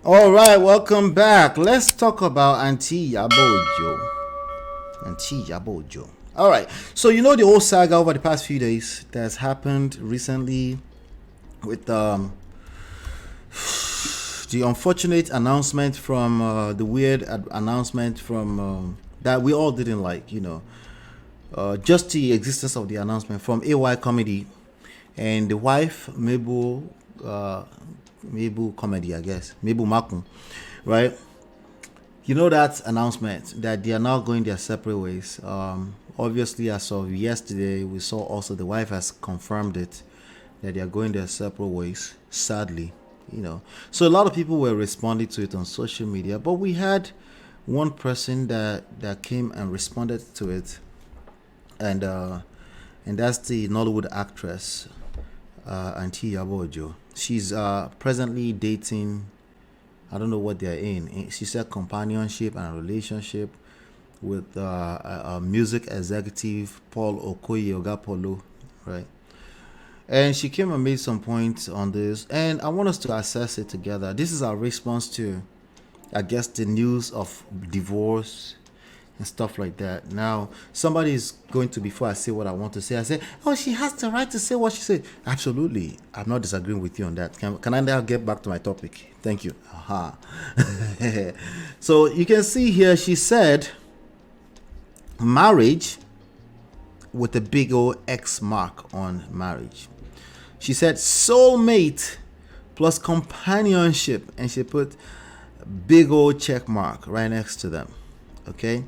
All right, welcome back. Let's talk about Auntie Yabojo. Auntie Yabojo. All right, so you know the whole saga over the past few days that's happened recently with the unfortunate announcement from the weird announcement from that we all didn't like. Just the existence of the announcement from AY Comedy and the wife Mabel Comedy, I guess Mabel Makun, right? You know that announcement that they are now going their separate ways. Obviously, as of yesterday, we saw also the wife has confirmed it that they are going their separate ways. Sadly, so a lot of people were responding to it on social media, but we had one person that came and responded to it, and that's the Nollywood actress, Auntie Yabojo. She's presently dating. I don't know what they're in. She said companionship and a relationship with a music executive, Paul Okoye Ogapolo, right? And she came and made some points on this, and I want us to assess it together. This is our response to, I guess, the news of divorce and stuff like that. Now, somebody is going to, before I say what I want to say, I say, oh, she has the right to say what she said. Absolutely. I'm not disagreeing with you on that. Can I now get back to my topic? Thank you. Aha. So you can see here, she said, marriage with a big old X mark on marriage. She said soulmate plus companionship, and she put big old check mark right next to them. Okay.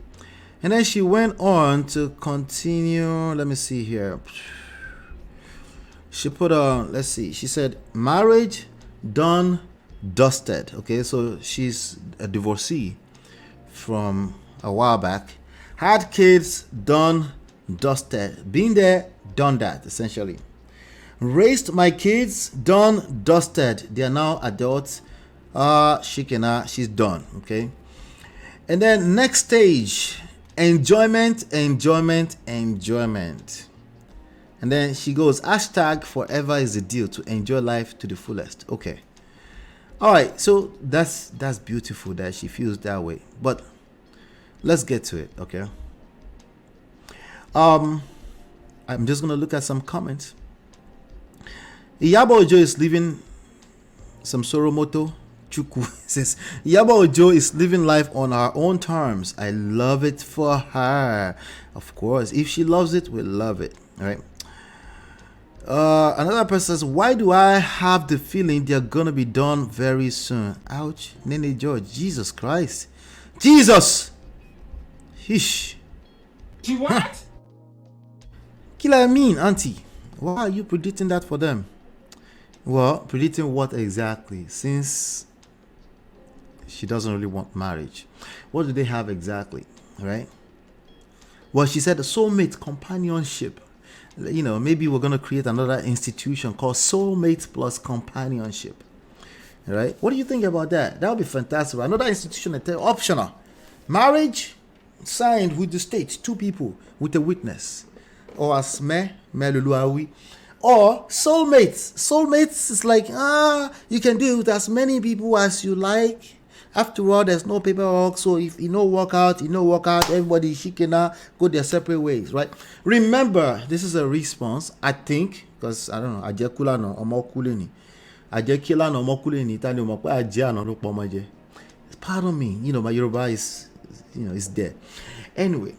And then she went on to continue. Let me see here. She put on, let's see. She said, marriage done, dusted. Okay, so she's a divorcee from a while back. Had kids, done, dusted. Been there, done that, essentially. Raised my kids, done, dusted. They are now adults. She's done. Okay. And then next stage, enjoyment. And then she goes, hashtag forever is the deal, to enjoy life to the fullest. Okay. All right. So that's beautiful that she feels that way. But let's get to it. Okay. I'm just going to look at some comments. Iyabo Ojo is living some Soromoto. Chuku says Iyabo Ojo is living life on her own terms. I love it for her. Of course, if she loves it, we love it. All right. Another person says, why do I have the feeling they're gonna be done very soon? Ouch. Nene George. Jesus Christ. Jesus. Hish. She what? Killer mean, auntie. Why are you predicting that for them? Well, predicting what exactly? Since she doesn't really want marriage. What do they have exactly? Right? Well, she said soulmate companionship. Maybe we're going to create another institution called soulmate plus companionship. Right? What do you think about that? That would be fantastic. Another institution, optional. Marriage signed with the state, two people with a witness. Or as Meluluawi. Or soulmates. Soulmates is like, you can do it with as many people as you like. After all, there's no paperwork, so if you work out, everybody shikena go their separate ways, right? Remember, this is a response, I think, because I don't know, ajekula no omokuleni. Ajekila no omokuleni tani omokwe ajia no rupomaje. Pardon me, my Yoruba is there. Anyway,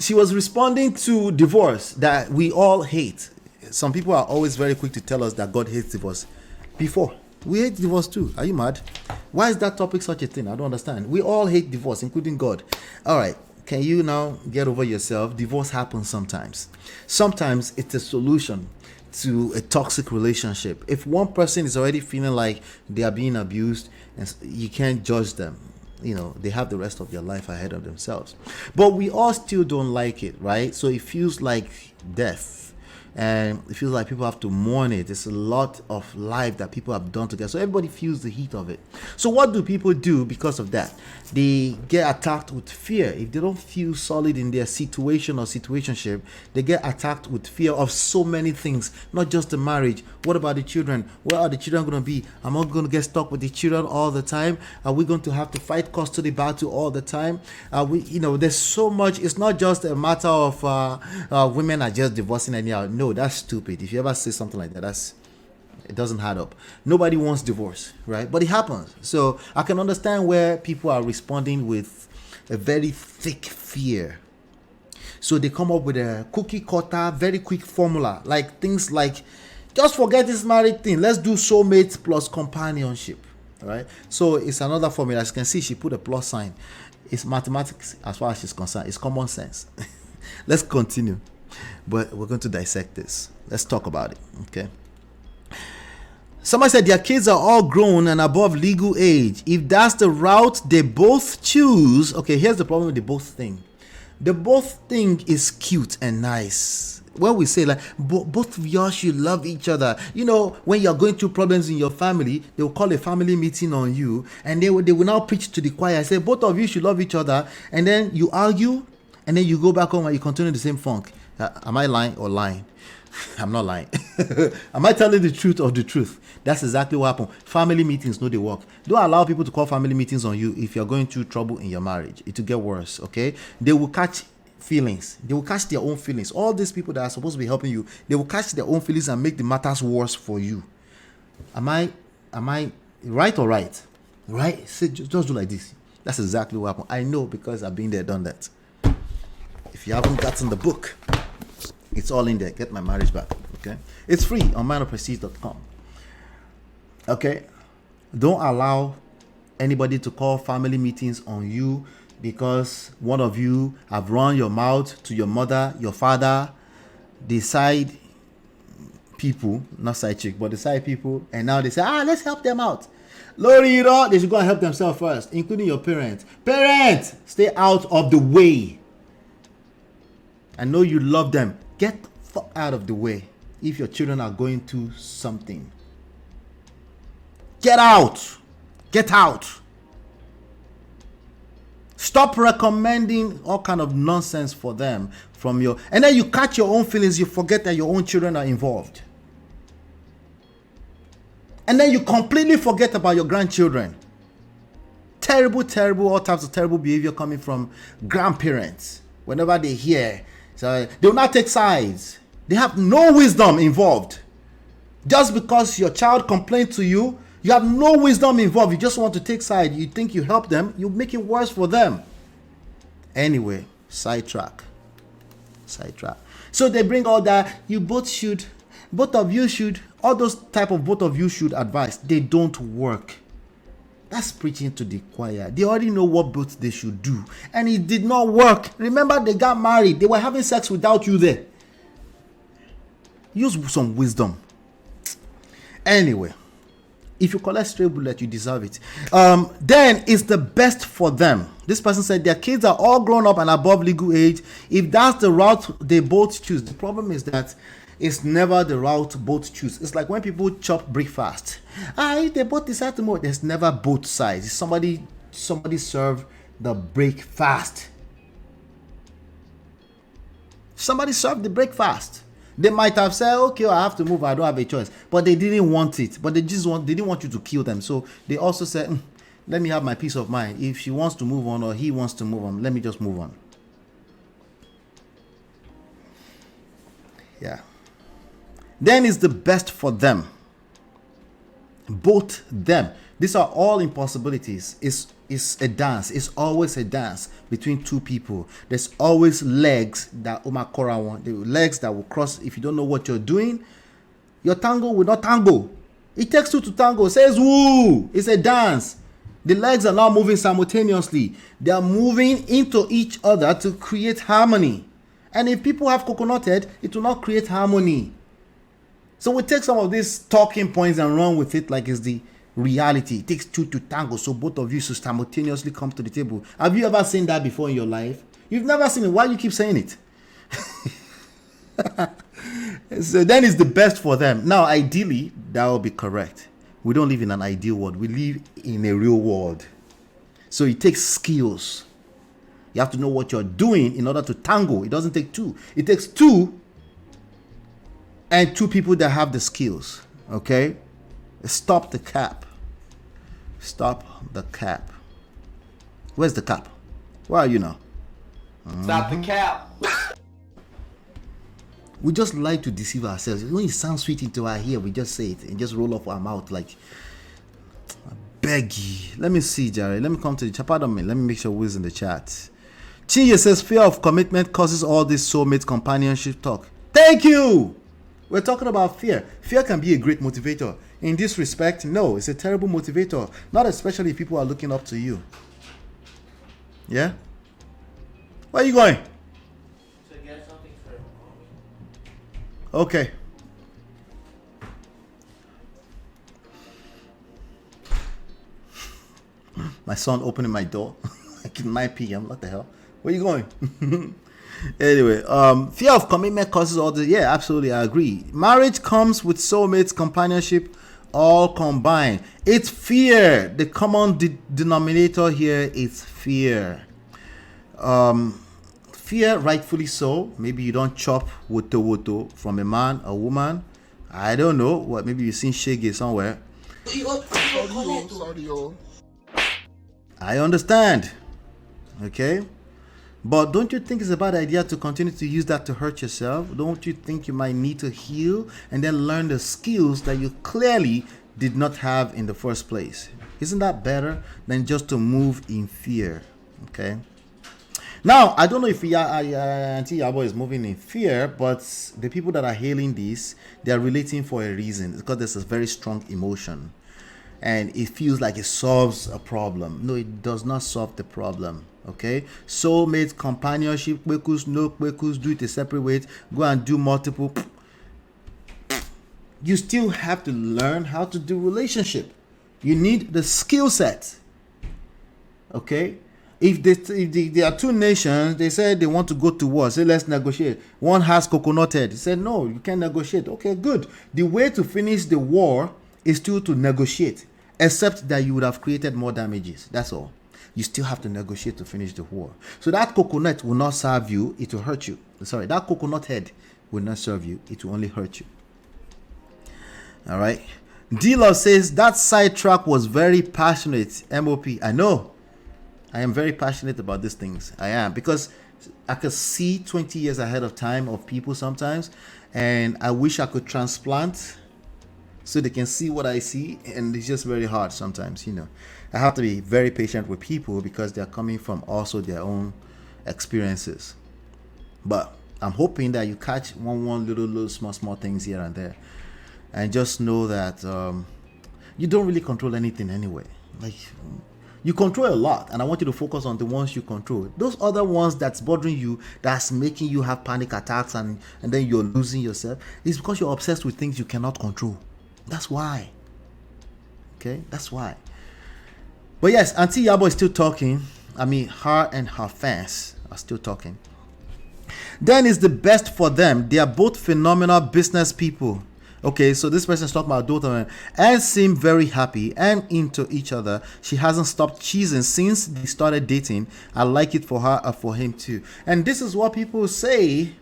she was responding to divorce that we all hate. Some people are always very quick to tell us that God hates divorce. Before, we hate divorce too. Are you mad? Why is that topic such a thing? I don't understand. We all hate divorce, including God. All right. Can you now get over yourself? Divorce happens sometimes. Sometimes it's a solution to a toxic relationship. If one person is already feeling like they are being abused, and you can't judge them. They have the rest of their life ahead of themselves. But we all still don't like it, right? So it feels like death. and it feels like people have to mourn it. It's a lot of life that people have done together, so everybody feels the heat of it. So what do people do because of that? They get attacked with fear. If they don't feel solid in their situation or situationship, they get attacked with fear of so many things, not just the marriage. What about the children? Where are the children going to be? Am I going to get stuck with the children all the time? Are we going to have to fight custody battle all the time? Are we, there's so much. It's not just a matter of women are just divorcing anyhow. No, that's stupid. If you ever say something like that, it doesn't add up. Nobody wants divorce, right? But it happens. So I can understand where people are responding with a very thick fear. So they come up with a cookie cutter, very quick formula, like things like, just forget this married thing. Let's do soulmates plus companionship, right? So it's another formula. As you can see, she put a plus sign. It's mathematics as far as she's concerned. It's common sense. Let's continue. But we're going to dissect this. Let's talk about it, okay? Somebody said their kids are all grown and above legal age. If that's the route they both choose, okay, here's the problem with the both thing. The both thing is cute and nice. When we say like both of y'all should love each other, when you're going through problems in your family, they will call a family meeting on you, and they will now preach to the choir and say both of you should love each other, and then you argue, and then you go back home and you continue the same funk. Am I lying or lying? I'm not lying. Am I telling the truth or the truth? That's exactly what happened. Family meetings, no, they work. Don't allow people to call family meetings on you if you're going through trouble in your marriage. It will get worse, okay? They will catch feelings. They will catch their own feelings. All these people that are supposed to be helping you, they will catch their own feelings and make the matters worse for you. Am I right or right? Right? Say, just do like this. That's exactly what happened. I know because I've been there, done that. If you haven't gotten the book, it's all in there. Get My Marriage Back. Okay, it's free on mindofprestige.com. Okay, don't allow anybody to call family meetings on you because one of you have run your mouth to your mother, your father, the side people, not side chick, but the side people, and now they say, let's help them out. Lori, they should go and help themselves first, including your parents. Parents, stay out of the way. I know you love them. Get the fuck out of the way if your children are going through something. Get out. Get out. Stop recommending all kind of nonsense for them and then you catch your own feelings. You forget that your own children are involved. And then you completely forget about your grandchildren. Terrible, all types of terrible behavior coming from grandparents. Whenever they hear, so they will not take sides. They have no wisdom involved. Just because your child complained to you, you have no wisdom involved. You just want to take sides. You think you help them, you make it worse for them. Anyway, sidetrack. So they bring all that, both of you should, all those type of both of you should advice. They don't work. That's preaching to the choir. They already know what both they should do. And it did not work. Remember, they got married. They were having sex without you there. Use some wisdom. Anyway, if you collect stray bullet, you deserve it. Then it's the best for them. This person said their kids are all grown up and above legal age. If that's the route they both choose, the problem is that it's never the route both choose. It's like when people chop breakfast. They both decide to move. There's never both sides. Somebody serve the breakfast. Somebody served the breakfast. They might have said, okay, I have to move. I don't have a choice. But they didn't want it. But they didn't want you to kill them. So they also said, let me have my peace of mind. If she wants to move on or he wants to move on, let me just move on. Yeah. Then it's the best for them. Both them. These are all impossibilities. It's a dance. It's always a dance between two people. There's always legs that Umakora want. The legs that will cross. If you don't know what you're doing, your tango will not tango. It takes two to tango. It says woo. It's a dance. The legs are not moving simultaneously. They are moving into each other to create harmony. And if people have coconut head, it will not create harmony. So we take some of these talking points and run with it like it's the reality. It takes two to tango, so both of you should simultaneously come to the table. Have you ever seen that before in your life? You've never seen it. Why do you keep saying it? So then it's the best for them. Now, ideally, that will be correct. We don't live in an ideal world. We live in a real world. So it takes skills. You have to know what you're doing in order to tango. It doesn't take two. It takes two and two people that have the skills. Okay? Stop the cap. Stop the cap. Where's the cap? Where are you now? Stop the cap. We just like to deceive ourselves. When it sounds sweet into our ear, we just say it and just roll off our mouth like, I beg you. Let me see, Jared. Let me come to the chat. Pardon me. Let me make sure who's in the chat. Chinye says, fear of commitment causes all this soulmate companionship talk. Thank you. We're talking about fear. Fear can be a great motivator. In this respect, no, it's a terrible motivator. Not especially if people are looking up to you. Yeah? Where are you going? To get something for mommy. Okay. My son opening my door like at 9 p.m. What the hell? Where you going? Anyway, fear of commitment causes all this. Yeah, absolutely, I agree. Marriage comes with soulmates, companionship, all combined. It's fear. The common denominator here is fear. Fear, rightfully so. Maybe you don't chop woto from a man or woman. I don't know. What? Maybe you've seen Shege somewhere. I understand. Okay. But don't you think it's a bad idea to continue to use that to hurt yourself? Don't you think you might need to heal and then learn the skills that you clearly did not have in the first place? Isn't that better than just to move in fear? Okay. Now, I don't know if Auntie Iyabo is moving in fear, but the people that are hailing this, they are relating for a reason. Because there's a very strong emotion. And it feels like it solves a problem. No, it does not solve the problem. Okay, soulmate, companionship, kwekus, no kwekus, do it a separate way, go and do multiple. You still have to learn how to do relationship. You need the skill set. Okay, if there are two nations, they said they want to go to war, say let's negotiate. One has coconut head. He said no, you can't negotiate. Okay, good. The way to finish the war is still to negotiate, except that you would have created more damages. That's all. You still have to negotiate to finish the war. So that coconut will not serve you, it will hurt you. Sorry, that coconut head will not serve you, it will only hurt you. All right. D-Love says that sidetrack was very passionate. MOP, I know. I am very passionate about these things. I am, because I could see 20 years ahead of time of people sometimes, and I wish I could transplant so they can see what I see, and it's just very hard sometimes, you know. I have to be very patient with people because they're coming from also their own experiences. But I'm hoping that you catch one little small things here and there, and just know that you don't really control anything anyway. Like, you control a lot, and I want you to focus on the ones you control. Those other ones that's bothering you, that's making you have panic attacks, and then you're losing yourself, is because you're obsessed with things you cannot control. That's why. Okay, that's why. But yes, Auntie Iyabo is still talking. I mean, her and her fans are still talking. Then it's the best for them. They are both phenomenal business people. Okay, so this person is talking about both of them and seem very happy and into each other. She hasn't stopped cheesing since they started dating. I like it for her and for him too. And this is what people say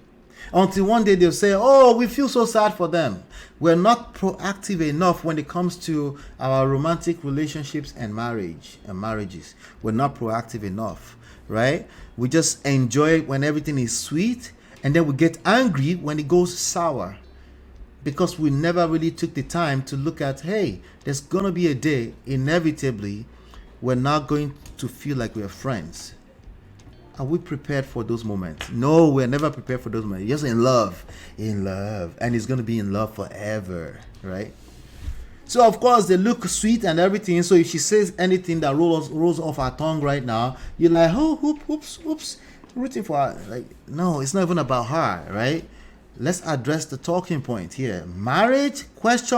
until one day they'll say, oh, we feel so sad for them. We're not proactive enough when it comes to our romantic relationships and marriages. We're not proactive enough, right? We just enjoy it when everything is sweet, and then we get angry when it goes sour, because we never really took the time to look at, hey, there's gonna be a day, inevitably, we're not going to feel like we're friends. Are we prepared for those moments? No, we're never prepared for those moments. You're just in love, and it's going to be in love forever, right? So, of course, they look sweet and everything. So if she says anything that rolls off her tongue right now, you're like, oh, oops, rooting for her. Like, no, it's not even about her, right? Let's address the talking point here. Marriage? ? Cross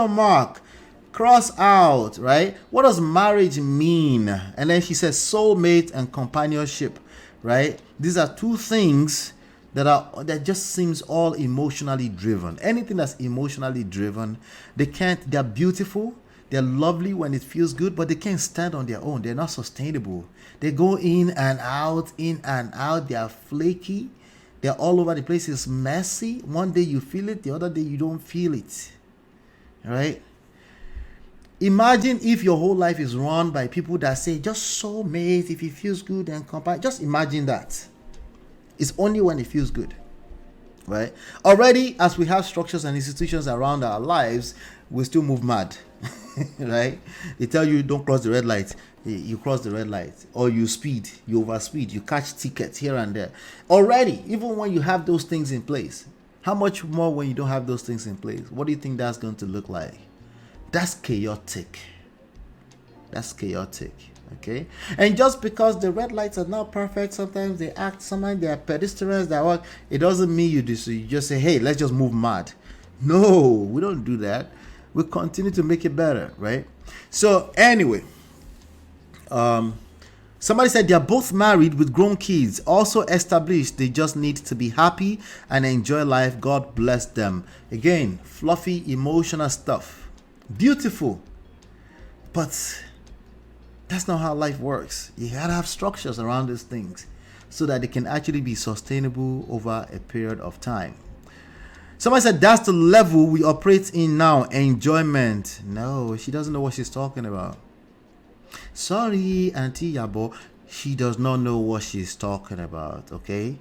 out, right? What does marriage mean? And then she says soulmate and companionship. Right? These are two things that just seems all emotionally driven. Anything that's emotionally driven, they're beautiful, they're lovely when it feels good, but they can't stand on their own. They're not sustainable. They go in and out, in and out. They are flaky. They're all over the place. It's messy. One day you feel it, the other day you don't feel it. Right? Imagine if your whole life is run by people that say, just soulmate, if it feels good, then compare. Just imagine that. It's only when it feels good. Right? Already, as we have structures and institutions around our lives, we still move mad. Right? They tell you don't cross the red light. You cross the red light, or you speed, you overspeed, you catch tickets here and there. Already, even when you have those things in place, how much more when you don't have those things in place? What do you think that's going to look like? That's chaotic. That's chaotic. Okay? And just because the red lights are not perfect, sometimes they act, sometimes they are pedestrians that work, it doesn't mean you just say, hey, let's just move mad. No, we don't do that. We continue to make it better, right? So anyway, somebody said they are both married with grown kids, also established. They just need to be happy and enjoy life. God bless them. Again, fluffy, emotional stuff. Beautiful. But that's not how life works. You gotta have structures around these things so that they can actually be sustainable over a period of time. Somebody said that's the level we operate in now. Enjoyment. No, she doesn't know what she's talking about. Sorry, Auntie Iyabo, she does not know what she's talking about, okay?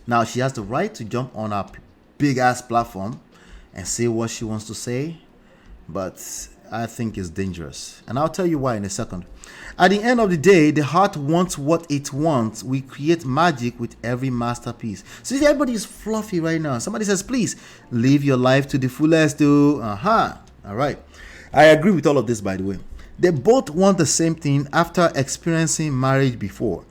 Now, she has the right to jump on our big-ass platform and say what she wants to say, but I think it's dangerous. And I'll tell you why in a second. At the end of the day, the heart wants what it wants. We create magic with every masterpiece. So if everybody is fluffy right now, somebody says, please, live your life to the fullest, too. All right. I agree with all of this, by the way. They both want the same thing after experiencing marriage before.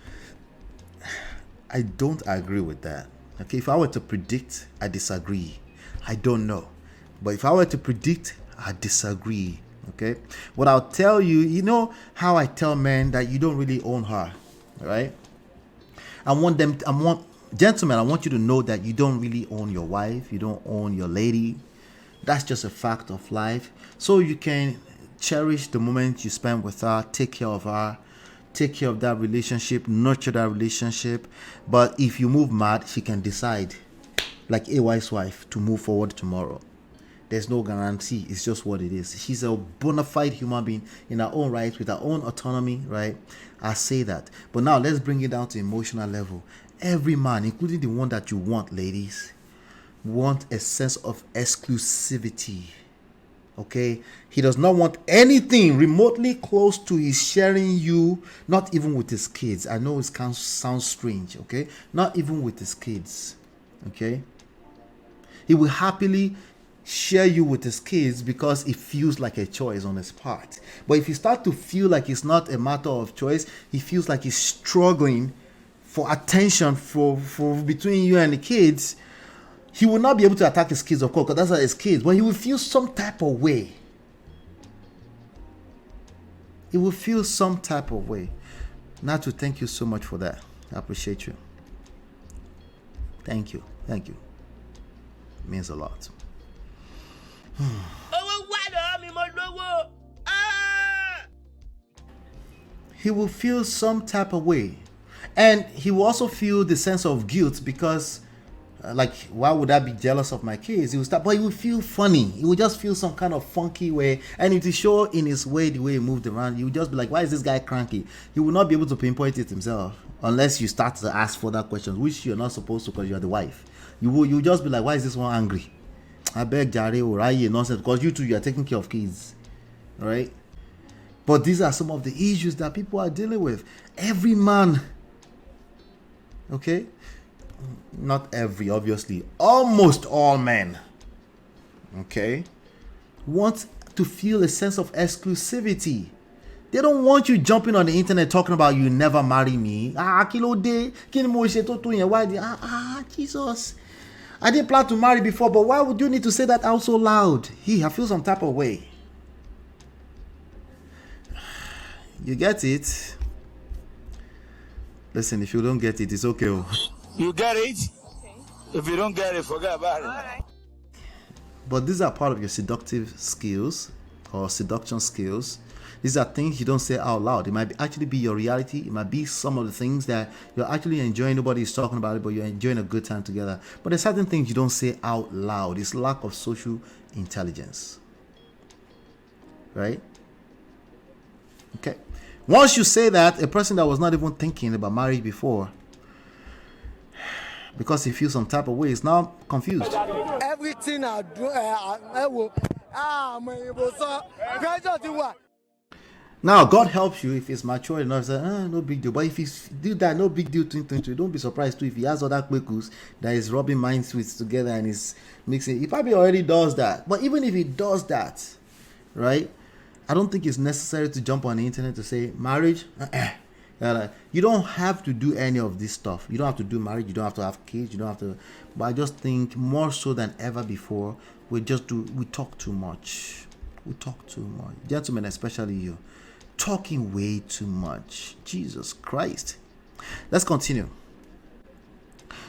I don't agree with that. Okay, if I were to predict, I disagree. I don't know. But if I were to predict, I disagree. Okay, what I'll tell you, you know how I tell men that you don't really own her, right? Gentlemen, I want you to know that you don't really own your wife. You don't own your lady. That's just a fact of life. So you can cherish the moment you spend with her, take care of her, take care of that relationship, nurture that relationship. But if you move mad, she can decide, like a wife's wife, to move forward tomorrow. There's no guarantee. It's just what it is. She's a bona fide human being in her own right, with her own autonomy, right? I say that. But now let's bring it down to emotional level. Every man, including the one that you want, ladies, want a sense of exclusivity. Okay? He does not want anything remotely close to his sharing you, not even with his kids. I know it sounds strange, okay? Not even with his kids. Okay? He will happily share you with his kids because it feels like a choice on his part. But if you start to feel like it's not a matter of choice, he feels like he's struggling for attention for between you and the kids, he will not be able to attack his kids, of course, because that's his kids, but he will feel some type of way. He will feel some type of way. Natu, thank you so much for that. I appreciate you. Thank you. Thank you. It means a lot. He will feel some type of way. And he will also feel the sense of guilt because, like, why would I be jealous of my kids? He will start, but he will feel funny. He will just feel some kind of funky way. And it will show in his way, the way he moved around. He will just be like, why is this guy cranky? He will not be able to pinpoint it himself unless you start to ask further questions, which you're not supposed to because you're the wife. You just be like, why is this one angry? I beg Jare or Aye nonsense, because you two, you are taking care of kids. Right? But these are some of the issues that people are dealing with. Every man, okay? Not every, obviously. Almost all men, okay, want to feel a sense of exclusivity. They don't want you jumping on the internet talking about you never marry me. Jesus. I didn't plan to marry before, but why would you need to say that out so loud? I feel some type of way. You get it? Listen, if you don't get it, it's okay. You get it? If you don't get it, forget about it. But these are part of your seductive skills or seduction skills. These are things you don't say out loud. It might actually be your reality. It might be some of the things that you're actually enjoying. Nobody's talking about it, but you're enjoying a good time together. But there's certain things you don't say out loud. It's lack of social intelligence. Right? Okay. Once you say that, a person that was not even thinking about marriage before, because he feels some type of way, is now confused. Everything I do, I will. Pressure to what? Now, God helps you if it's mature enough. Say, no big deal. But if he's do that, no big deal. Don't be surprised too if he has other kwekus that is rubbing minds with together and is mixing. He probably already does that. But even if he does that, right? I don't think it's necessary to jump on the internet to say marriage. You don't have to do any of this stuff. You don't have to do marriage. You don't have to have kids. You don't have to. But I just think more so than ever before, we talk too much. We talk too much, gentlemen, especially you. Talking way too much. Jesus Christ. Let's continue.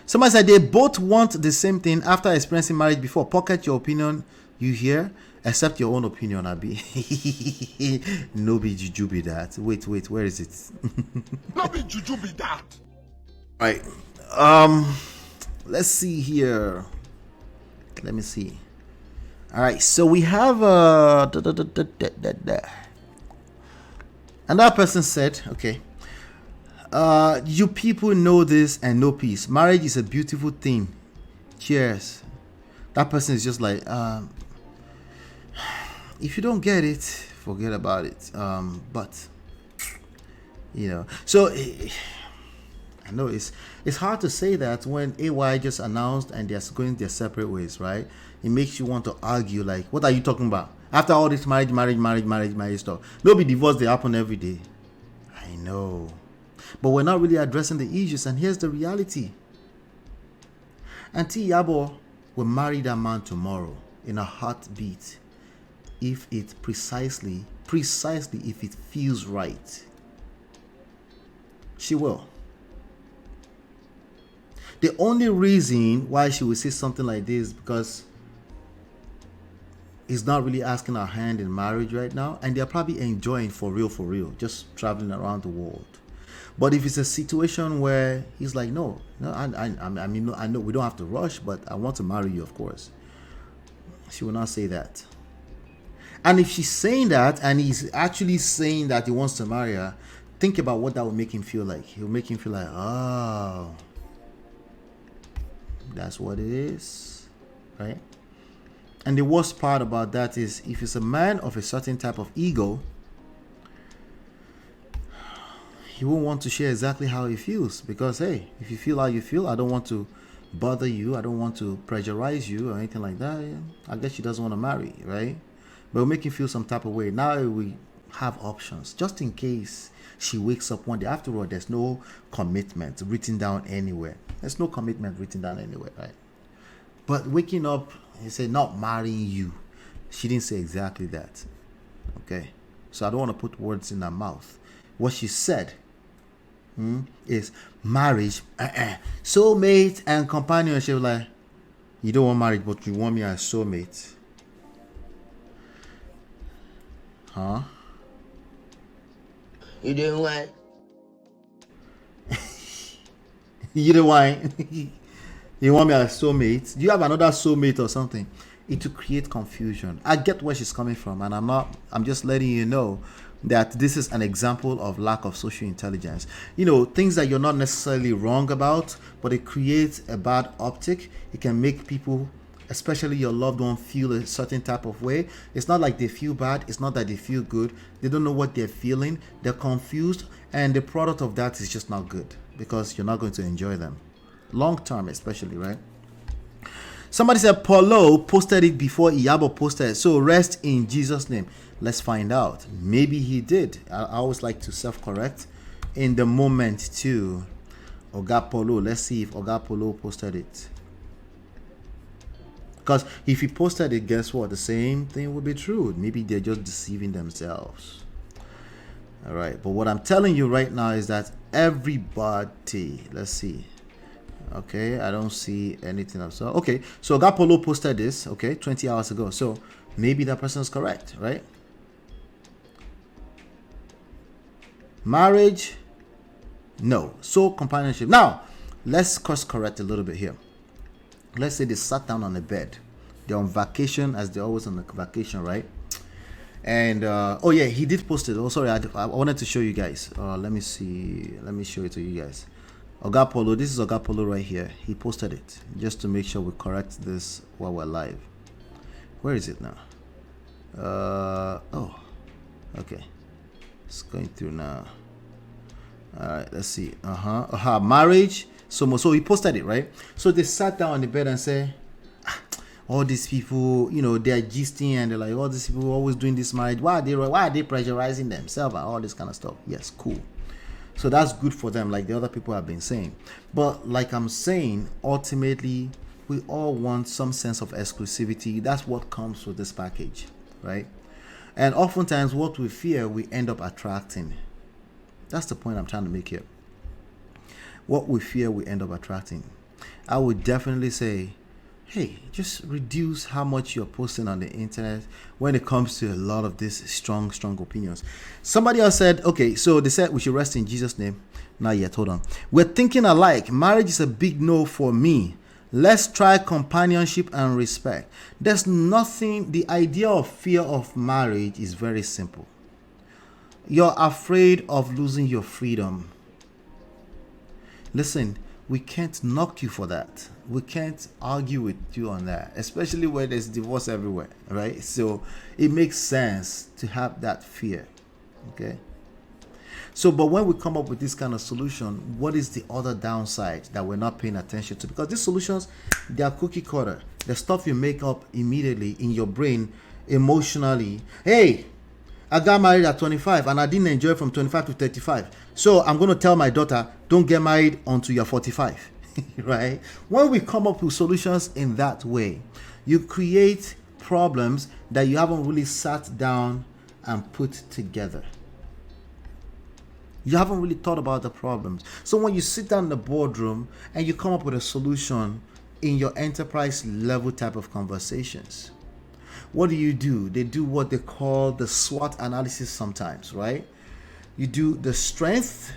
Somebody said they both want the same thing after experiencing marriage before. Pocket your opinion, you hear, accept your own opinion, Abi. No be juju be that. Wait, where is it? No be juju be that. Right. Let's see here. Let me see. All right, so we have another person said, okay, you people know this and know peace. Marriage is a beautiful thing. Cheers. That person is just like, if you don't get it, forget about it. But you know, so I know it's hard to say that when AY just announced and they're going their separate ways, right? It makes you want to argue, like, what are you talking about? After all this marriage stuff, no be divorce, they happen every day. I know, but we're not really addressing the issues. And here's the reality: Auntie Iyabo will marry that man tomorrow in a heartbeat, if it precisely if it feels right. She will. The only reason why she will say something like this is because he's not really asking her hand in marriage right now, and they're probably enjoying for real, just traveling around the world. But if it's a situation where he's like, no, I mean, I know we don't have to rush, but I want to marry you, of course, she will not say that. And if she's saying that, and he's actually saying that he wants to marry her, think about what that will make him feel like. He'll make him feel like, oh, that's what it is, right? And the worst part about that is, if it's a man of a certain type of ego, he won't want to share exactly how he feels, because hey, if you feel how you feel, I don't want to bother you, I don't want to pressurize you or anything like that. I guess she doesn't want to marry, right? But it'll make you feel some type of way. Now we have options just in case she wakes up one day. After all, there's no commitment written down anywhere. There's no commitment written down anywhere, right? But waking up, he said, not marrying you. She didn't say exactly that. Okay? So I don't want to put words in her mouth. What she said is marriage, soulmate and companionship. Like, you don't want marriage, but you want me as soulmate. Huh? You doing what? You don't want you want me as soulmate? Do you have another soulmate or something? It will create confusion. I get where she's coming from, and I'm just letting you know that this is an example of lack of social intelligence. You know, things that you're not necessarily wrong about, but it creates a bad optic. It can make people, especially your loved one, feel a certain type of way. It's not like they feel bad. It's not that they feel good. They don't know what they're feeling. They're confused. And the product of that is just not good, because you're not going to enjoy them. Long term, especially, right? Somebody said Paulo posted it before Iyabo posted it. So rest in Jesus' name. Let's find out. Maybe he did. I always like to self-correct in the moment too. Oga Paulo. Let's see if Oga Paulo posted it. Because if he posted it, guess what? The same thing would be true. Maybe they're just deceiving themselves. All right. But what I'm telling you right now is that everybody, let's see. Okay, I don't see anything else. So, okay, so Gapolo posted this, okay, 20 hours ago. So maybe that person is correct, right? Marriage, no. So companionship. Now, let's course correct a little bit here. Let's say they sat down on the bed. They're on vacation, as they're always on the vacation, right? And oh yeah, he did post it. Oh, sorry, I wanted to show you guys. Let me see. Let me show it to you guys. Ogapolo, this is Ogapolo right here. He posted it just to make sure we correct this while we're live. Where is it now? Oh, okay. It's going through now. All right, let's see. Marriage. So he posted it, right? So they sat down on the bed and said, all these people, they're gisting and they're like, all these people always doing this marriage. Why are they pressurizing themselves and all this kind of stuff? Yes, cool. So that's good for them, like the other people have been saying. But like I'm saying, ultimately, we all want some sense of exclusivity. That's what comes with this package, right? And oftentimes what we fear, we end up attracting. That's the point I'm trying to make here. What we fear, we end up attracting. I would definitely say, hey, just reduce how much you're posting on the internet when it comes to a lot of these strong opinions. Somebody else said, okay, so they said we should rest in Jesus' name. Not yet, hold on. We're thinking alike. Marriage is a big no for me. Let's try companionship and respect. There's nothing, the idea of fear of marriage is very simple. You're afraid of losing your freedom. Listen, we can't knock you for that. We can't argue with you on that, especially where there's divorce everywhere, right? So it makes sense to have that fear, okay? So, but when we come up with this kind of solution, what is the other downside that we're not paying attention to? Because these solutions, they are cookie cutter. The stuff you make up immediately in your brain, emotionally. Hey, I got married at 25 and I didn't enjoy from 25 to 35. So I'm going to tell my daughter, don't get married until you're 45, right? When we come up with solutions in that way, you create problems that you haven't really sat down and put together. You haven't really thought about the problems. So when you sit down in the boardroom and you come up with a solution in your enterprise level type of conversations, what do? They do what they call the SWOT analysis sometimes, right? You do the strength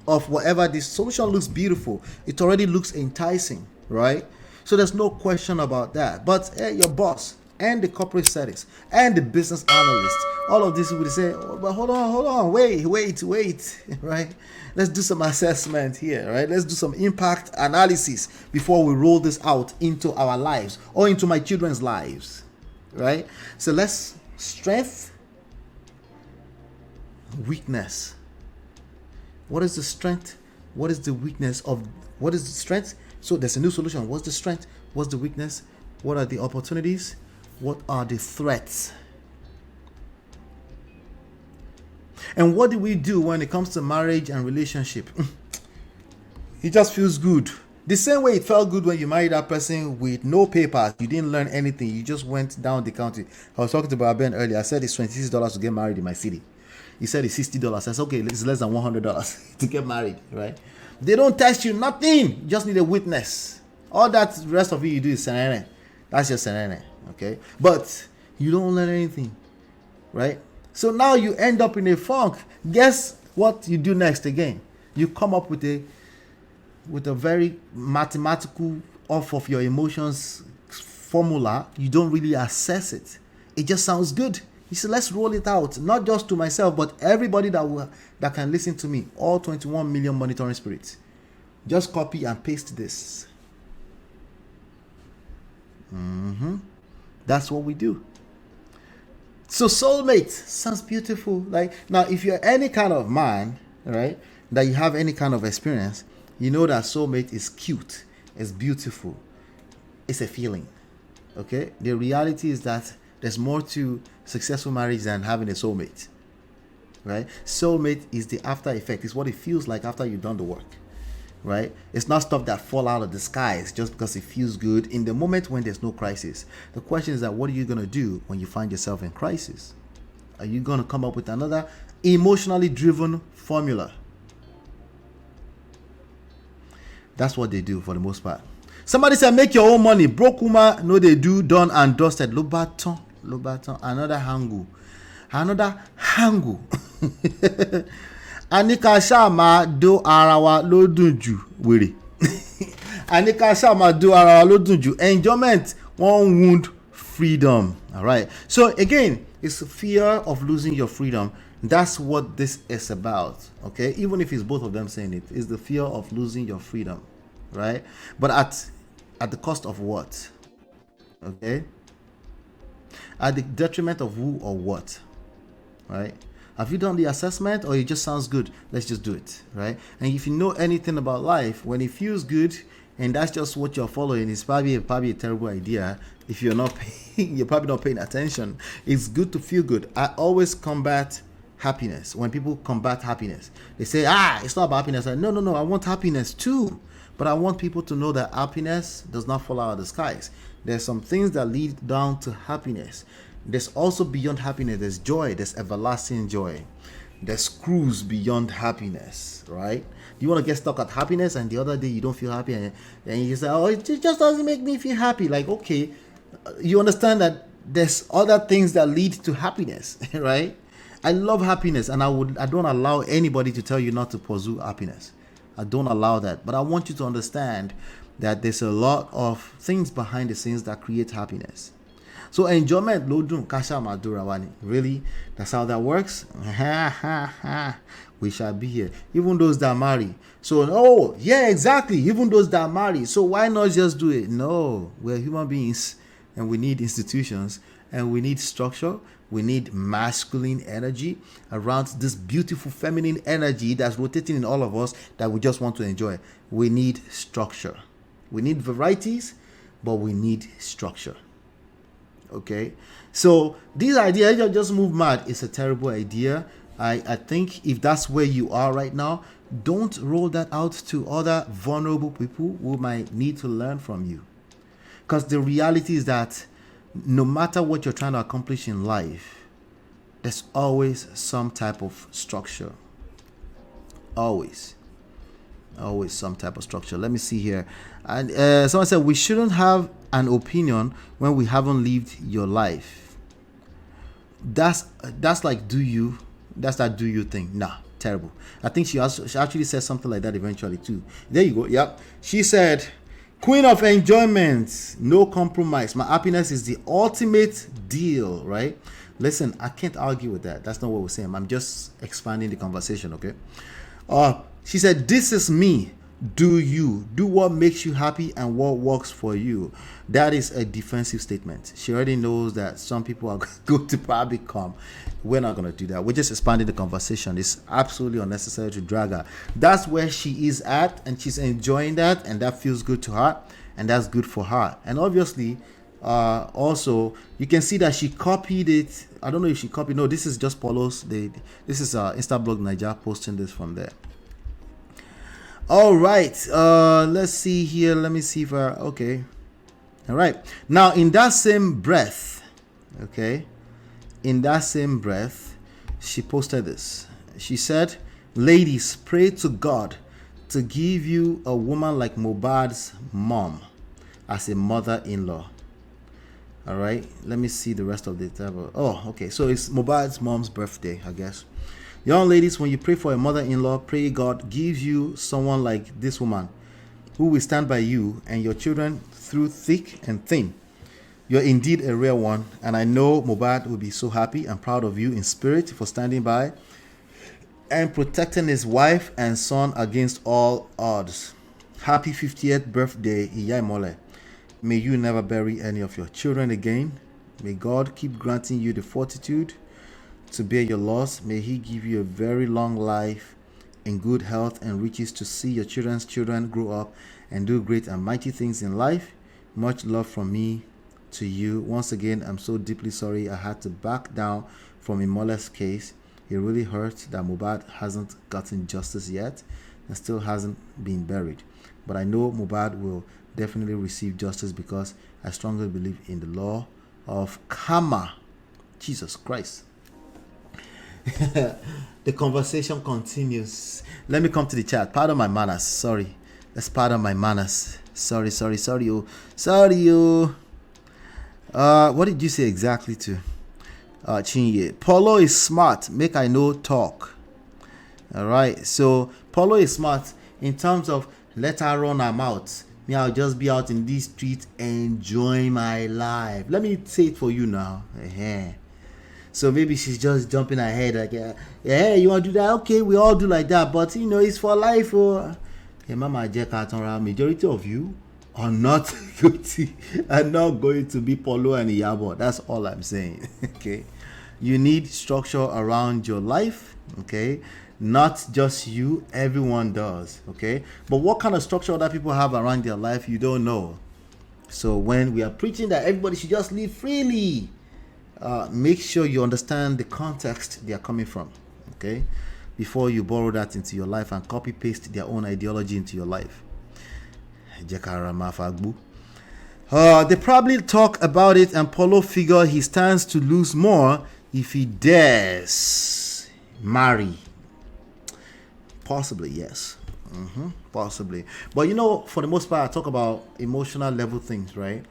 of whatever. This solution looks beautiful. It already looks enticing, right? So there's no question about that. But your boss and the corporate settings and the business analyst, all of this would say, oh, but hold on, wait, right? Let's do some assessment here, right? Let's do some impact analysis before we roll this out into our lives or into my children's lives, right? So let's strength, weakness. What is the strength? What is the weakness of, what is the strength? So there's a new solution. What's the strength? What's the weakness? What are the opportunities? What are the threats? And what do we do when it comes to marriage and relationship? It just feels good. The same way it felt good when you married that person with no papers. You didn't learn anything. You just went down the county. I was talking to Ben earlier. I said it's $26 to get married in my city. He said it's $60. I said, okay, it's less than $100 to get married, right? They don't test you, nothing. You just need a witness. All that rest of you do is serene. That's your serene, okay? But you don't learn anything, right? So now you end up in a funk. Guess what you do next again? You come up with a very mathematical off of your emotions formula. You don't really assess it. It just sounds good. He said, let's roll it out, not just to myself, but everybody that can listen to me, all 21 million monitoring spirits. Just copy and paste this. That's what we do. So soulmate sounds beautiful. Like, now, if you're any kind of man, right, that you have any kind of experience, you know that soulmate is cute, it's beautiful, it's a feeling. Okay, the reality is that there's more to successful marriage than having a soulmate, right? Soulmate is the after effect. It's what it feels like after you've done the work, right? It's not stuff that fall out of the skies just because it feels good in the moment when there's no crisis. The question is that what are you going to do when you find yourself in crisis? Are you going to come up with another emotionally driven formula? That's what they do for the most part. Somebody said, make your own money. Broke woman, no, they do, done and dusted. Lobaton. Another hangu. Anika Shama do arawa lodunju. Wiri. Anika Shama do arawa lodunju. Enjoyment, one wound, freedom. All right. So again, it's fear of losing your freedom. That's what this is about. Okay. Even if it's both of them saying it, it's the fear of losing your freedom. Right. But at the cost of what? Okay. At the detriment of who or what? Right? Have you done the assessment, or it just sounds good? Let's just do it, right? And if you know anything about life, when it feels good and that's just what you're following, it's probably a terrible idea. If you're not paying, you're probably not paying attention. It's good to feel good. I always combat happiness. When people combat happiness, they say, it's not about happiness. No, I want happiness too. But I want people to know that happiness does not fall out of the skies. There's some things that lead down to happiness. There's also beyond happiness, there's joy, there's everlasting joy. There's cruise beyond happiness, right? You want to get stuck at happiness and the other day you don't feel happy and you say, it just doesn't make me feel happy. Like, okay, you understand that there's other things that lead to happiness, right? I love happiness, and I don't allow anybody to tell you not to pursue happiness. I don't allow that. But I want you to understand that there's a lot of things behind the scenes that create happiness. So enjoyment, lodun kasha madurawani. Really? That's how that works? We shall be here. Even those that marry. So, yeah, exactly. Even those that marry. So why not just do it? No, we're human beings and we need institutions and we need structure. We need masculine energy around this beautiful feminine energy that's rotating in all of us that we just want to enjoy. We need structure. We need varieties, but we need structure. Okay, so this idea, you just move mad, is a terrible idea. I think if that's where you are right now, don't roll that out to other vulnerable people who might need to learn from you. Because the reality is that no matter what you're trying to accomplish in life, there's always some type of structure. Always some type of structure. Let me see here. And someone said we shouldn't have an opinion when we haven't lived your life. That's like that's that do you thing. Nah, terrible. I think she actually said something like that eventually too. There you go. Yep. She said, Queen of enjoyment, no compromise. My happiness is the ultimate deal, right? Listen, I can't argue with that. That's not what we're saying. I'm just expanding the conversation, okay? She said, this is me. Do you. Do what makes you happy and what works for you. That is a defensive statement. She already knows that some people are going to probably come. We're not going to do that. We're just expanding the conversation. It's absolutely unnecessary to drag her. That's where she is at, and she's enjoying that, and that feels good to her, and that's good for her. And obviously, also, you can see that she copied it. I don't know if she copied. No, this is just Paulo's. This is Instablog Niger posting this from there. All right, let's see here. Let me see if okay. All right, now in that same breath, okay, she posted this. She said, ladies, pray to God to give you a woman like Mohbad's mom as a mother-in-law. All right, let me see the rest of the table. Oh, okay, so it's Mohbad's mom's birthday, I guess. Young ladies, when you pray for a mother-in-law, pray God gives you someone like this woman who will stand by you and your children through thick and thin. You're indeed a rare one, and I know Mohbad will be so happy and proud of you in spirit for standing by and protecting his wife and son against all odds. Happy 50th birthday, Iyabo. May you never bury any of your children again. May God keep granting you the fortitude to bear your loss. May he give you a very long life in good health and riches to see your children's children grow up and do great and mighty things in life. Much love from me to you. Once again, I'm so deeply sorry I had to back down from Imole's case. It really hurts that Mohbad hasn't gotten justice yet and still hasn't been buried. But I know Mohbad will definitely receive justice because I strongly believe in the law of karma. Jesus Christ. The conversation continues. Let me come to the chat. Pardon my manners. Sorry. That's part of my manners. Sorry, you. What did you say exactly to Chinye? Polo is smart. Make I know talk. All right. So Polo is smart in terms of let her run her mouth. Me, I'll just be out in these streets enjoying my life. Let me say it for you now. So maybe she's just jumping ahead like, yeah, you want to do that? Okay, we all do like that. But it's for life. Hey, Mama Jack, majority of you are not going to be Polo and Iyabo. That's all I'm saying. Okay, you need structure around your life. Okay, not just you, everyone does. Okay, but what kind of structure other people have around their life, you don't know. So when we are preaching that everybody should just live freely, make sure you understand the context they are coming from. Okay, before you borrow that into your life and copy paste their own ideology into your life. They probably talk about it, and Polo figure he stands to lose more if he dares marry. Possibly, yes. Possibly. But for the most part, I talk about emotional level things, right?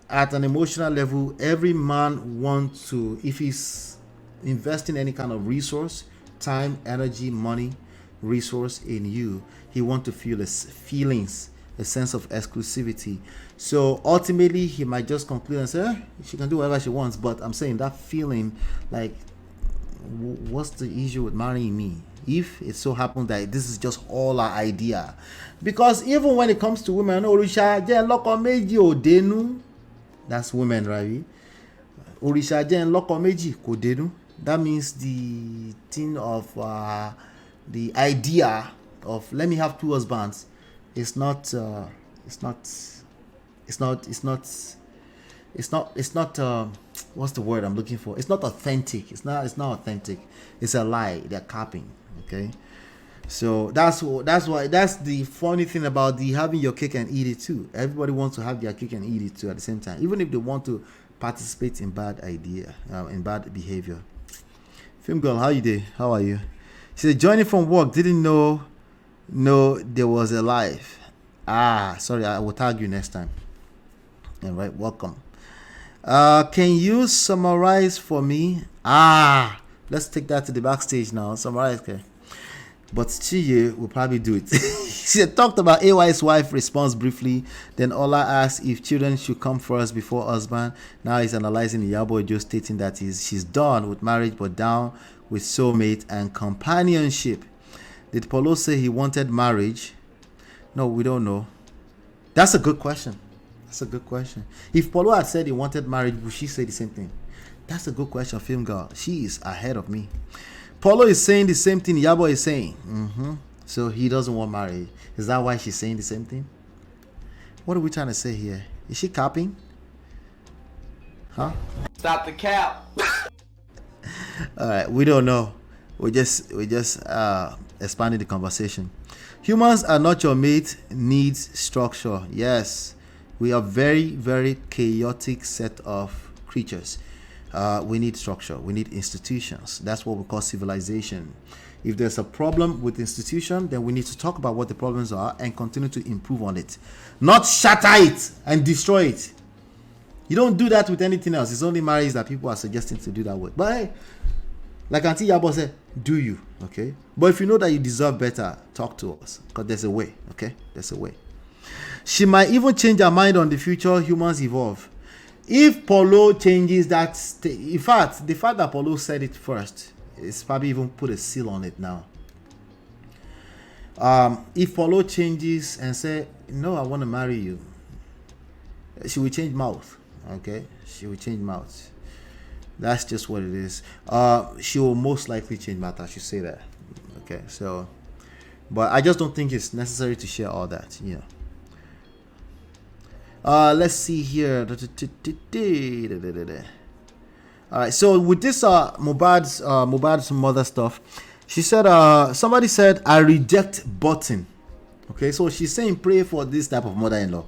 At an emotional level, every man wants to, if he's investing any kind of resource, time, energy, money, resource in you, he wants to feel his feelings, a sense of exclusivity. So ultimately, he might just conclude and say, she can do whatever she wants. But I'm saying that feeling, like, what's the issue with marrying me? If it so happens that this is just all our idea. Because even when it comes to women, that's women, right? That means the thing of the idea of let me have two husbands. It's not what's the word I'm looking for? It's not authentic. It's not authentic. It's a lie. They're copying. Okay, so that's the funny thing about the having your cake and eat it too. Everybody wants to have their cake and eat it too at the same time, even if they want to participate in bad in bad behavior. Film girl, how you doing? How are you? She said joining from work, didn't know there was a live. Sorry, I will tag you next time. All right, welcome. Can you summarize for me? Let's take that to the backstage now. Summarize, okay. But Chiye will probably do it. She talked about AY's wife response briefly. Then Ola asked if children should come first before husband. Now he's analyzing Iyabo just stating that she's done with marriage but down with soulmate and companionship. Did Polo say he wanted marriage? No, we don't know. That's a good question. If Polo had said he wanted marriage, would she say the same thing? That's a good question, film girl. She is ahead of me. Polo is saying the same thing Iyabo is saying. So he doesn't want marriage. Is that why she's saying the same thing? What are we trying to say here? Is she copying? Huh? Stop the cap. All right, we don't know. We just expanding the conversation. Humans are not your mate. Needs structure. Yes, we are very, very chaotic set of creatures. We need structure. We need institutions. That's what we call civilization. If there's a problem with institution, then we need to talk about what the problems are and continue to improve on it, not shatter it and destroy it. You don't do that with anything else. It's only marriage that people are suggesting to do that with. But hey, like Auntie Iyabo said, do you, okay? But if you know that you deserve better, talk to us, because there's a way, okay? There's a way. She might even change her mind on the future. Humans evolve. If Polo changes that, in fact, the fact that Polo said it first, it's probably even put a seal on it now. If Polo changes and say, no, I want to marry you, she will change mouth, okay? She will change mouth. That's just what it is. She will most likely change mouth, I should say that. Okay, so, but I just don't think it's necessary to share all that, you know. Let's see here. All right, so with this Mohbad's mother stuff, she said somebody said I reject button. Okay, so she's saying pray for this type of mother-in-law.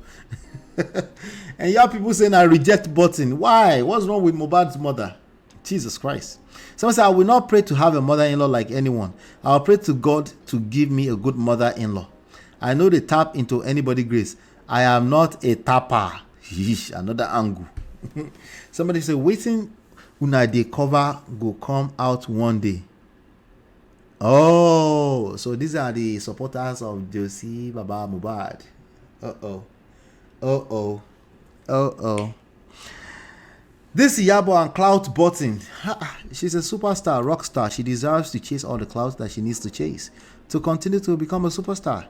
And you have people saying I reject button. Why? What's wrong with Mohbad's mother? Jesus Christ. Someone said I will not pray to have a mother-in-law like anyone. I'll pray to God to give me a good mother-in-law. I know they tap into anybody grace. I am not a tapper. Yeesh, another angle. Somebody say, waiting una dey cover go come out one day. Oh, so these are the supporters of Josie Baba Mohbad. This Iyabo and clout button. She's a superstar, rock star. She deserves to chase all the clouds that she needs to chase to continue to become a superstar.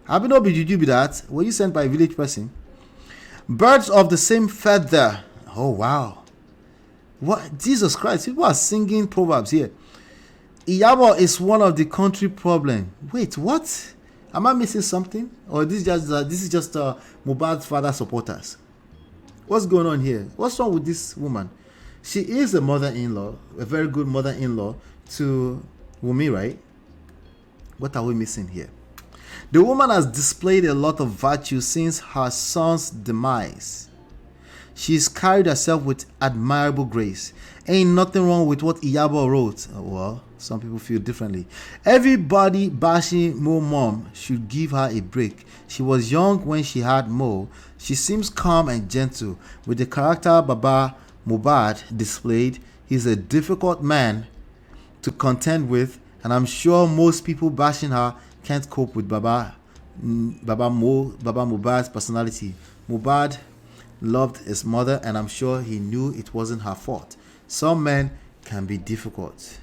Have you not been juju be that? Were you sent by a village person? Birds of the same feather. Oh wow. What? Jesus Christ, people are singing proverbs here. Iyabo is one of the country problem. Wait, what? Am I missing something? Or this is just Mohbad's father supporters? What's going on here? What's wrong with this woman? She is a mother-in-law, a very good mother-in-law to Wumi, right? What are we missing here? The woman has displayed a lot of virtue since her son's demise. She's carried herself with admirable grace. Ain't nothing wrong with what Iyabo wrote. Well, some people feel differently. Everybody bashing Mo mom should give her a break. She was young when she had Mo. She seems calm and gentle. With the character Baba Mohbad displayed, he's a difficult man to contend with, and I'm sure most people bashing her can't cope with Baba Mohbad's personality. Mohbad loved his mother, and I'm sure he knew it wasn't her fault. Some men can be difficult.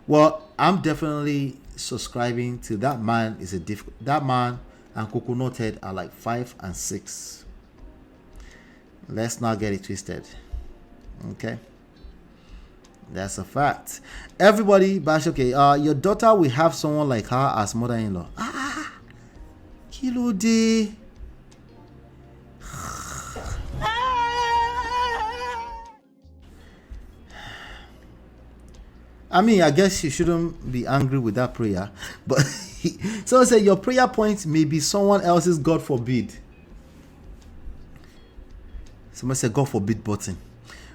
Well, I'm definitely subscribing to that man is a that man and Coconut Head are like 5 and 6. Let's not get it twisted. Okay, that's a fact. Everybody bash. Okay, your daughter will have someone like her as mother-in-law. Kilo day. I mean, I guess you shouldn't be angry with that prayer. But someone said your prayer point may be someone else's, God forbid. Someone said God forbid button.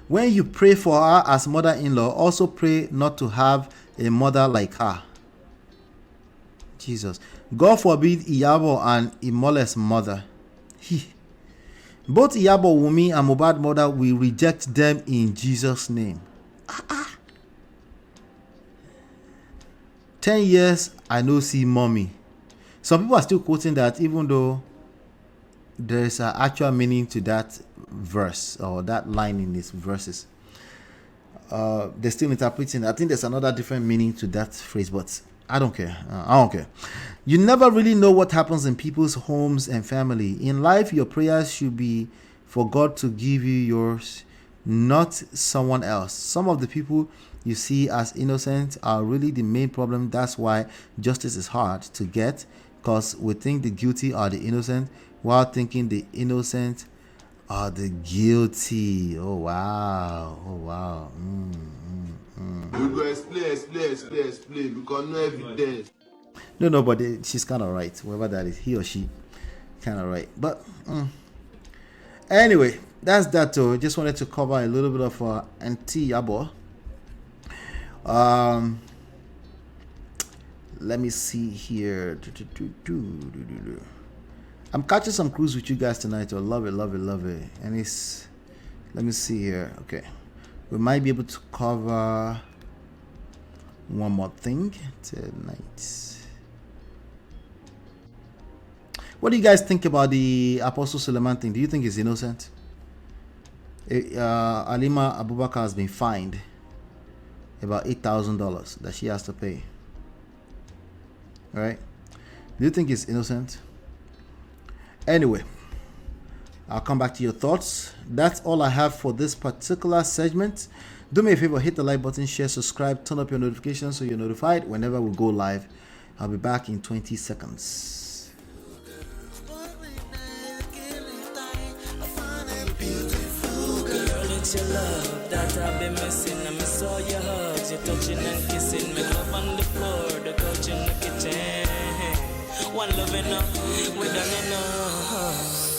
When you pray for her as mother-in-law, also pray not to have a mother like her. Jesus. God forbid Iyabo and Imole's mother. Both Iyabo, Wumi, and Mohbad mother, we reject them in Jesus' name. 10 years, I know see mommy. Some people are still quoting that, even though there is an actual meaning to that verse or that line in these verses. They're still interpreting. I think there's another different meaning to that phrase, but I don't care. I don't care. You never really know what happens in people's homes and family. In life, your prayers should be for God to give you yours, not someone else. Some of the people you see as innocent are really the main problem. That's why justice is hard to get, because we think the guilty are the innocent while thinking the innocent are the guilty. Oh wow. Oh wow. We go explain because no evidence. No, but she's kind of right. Whoever that is, he or she, kind of right. But anyway, that's that too. Just wanted to cover a little bit of Auntie Iyabo. Let me see here. I'm catching some cruise with you guys tonight. I love it. And it's, let me see here. Okay, we might be able to cover one more thing tonight. What do you guys think about the Apostle Suleiman thing? Do you think he's innocent? Alima Abubakar has been fined about $8,000 that she has to pay. All right? Do you think he's innocent? Anyway, I'll come back to your thoughts. That's all I have for this particular segment. Do me a favor, hit the like button, share, subscribe, turn up your notifications so you're notified whenever we go live. I'll be back in 20 seconds. It's your love that I've been missing. I miss all your hugs, your touching and kissing. Me love on the floor, the couch in the kitchen. One loving up, we done enough.